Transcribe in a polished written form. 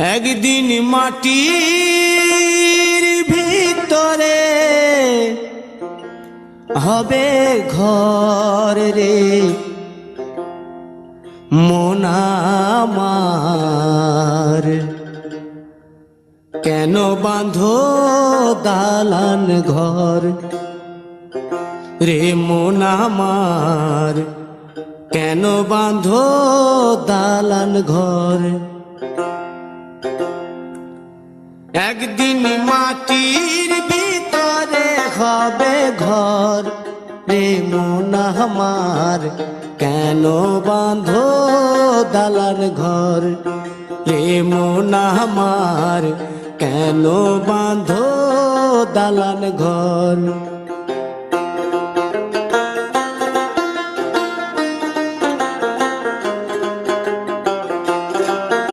একদিন মাটির ভিতরে হবে ঘর রে মন আমার, কেন বাঁধো দালান ঘর রে মন আমার, কেন বাঁধো দালান ঘর। একদিন মাটির ভিতরে হবে ঘর রে মন আমার, কেন বাঁধো দালান ঘর রে মন আমার, কেন বাঁধো দালান ঘর।